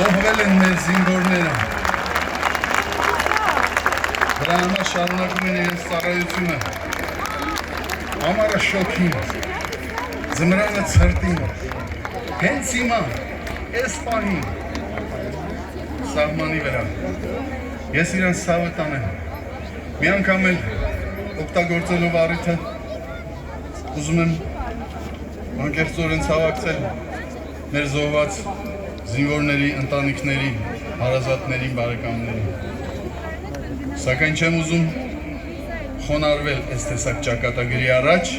զոհվել են մեր զինվորները։ Դրա համար շարունակում են իրենց ծառայությունը։ Ամառը շոգին, ձմռանը ցրտին, հենց հիմա, այս պահին, սահմանի վրա, ես իրենց ցավը տանեմ, մի անգամ էլ օգտագործելով առիթը, ուզում եմ անկեղծորեն ցավակցել մեր զոհված զինվորների, ընտանիքների, հարազատներին, բարեկամներին։ Սակայն չեմ ուզում խոնարհվել այս տեսակ ճակատագրի առաջ,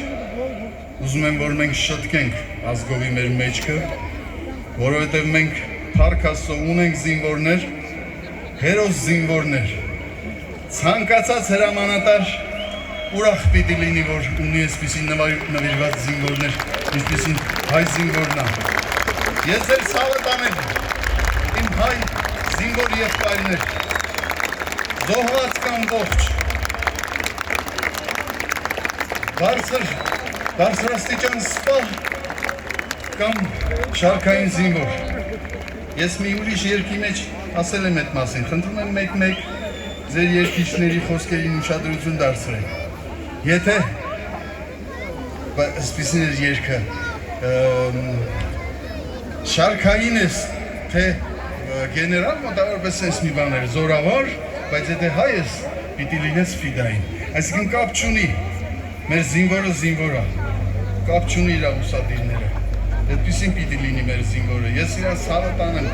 ուզում եմ, որ մենք շտկենք ազգովի մեր մեջքը, որովհետև մենք փառք Աստծո ունենք զինվորներ, հերոս զինվորներ, ցանկացած հրամանատար ուրախ պիտի լինի, որ ունի այսպիսի նվիրված զինվորներ, ինչպիսին հայ զինվորն է։ Ես ձեր ցավը տանեմ, իմ հայ զինվոր եղբայրներ, զոհված կամ ողջ, բարձրաստիճան սպա կամ շարքային զինվոր։ Ես մի ուրիշ երկի մեջ ասել եմ այդ մասին, խնդրում եմ մեկ-մեկ ձեր երկիչների խոսքերին ուշադրություն դարձրեք։ Եթե այսպիսին էր երկը, շարքային ես, թե գեներալ մոտավորապես ես մի բաներ, զորավար, բայց եթե հայ ես, պիտի լինես ֆիդային։ Այսինքն կապ չունի, մեր զինվորը զինվորա, կապ չունի իր ուսադիրները։ Այդպիսին պիտի լինի մեր զինվորը։ Ես իրանց ցավը տանեմ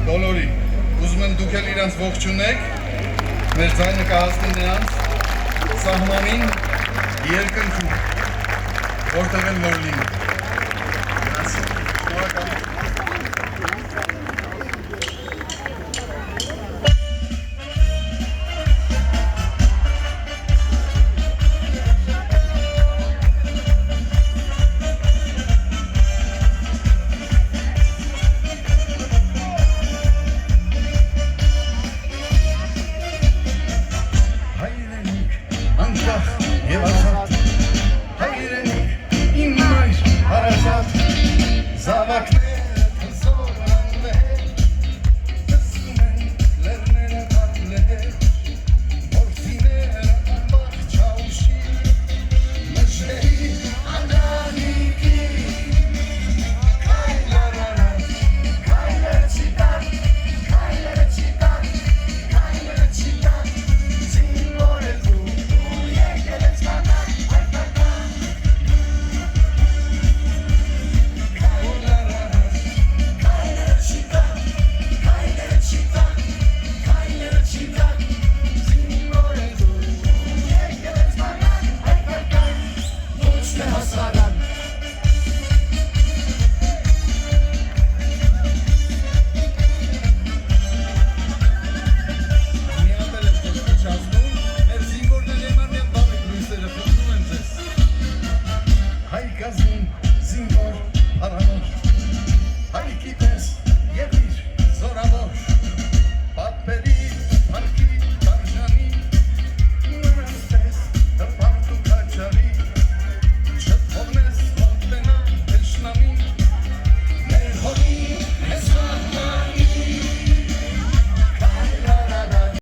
բոլորին։ Ուզում եմ դուք էլ իրանց ողջունեք, մեր ձայնը կհասնի նրանց սահմանին երկնքում, որտեղ էլ որ լինի։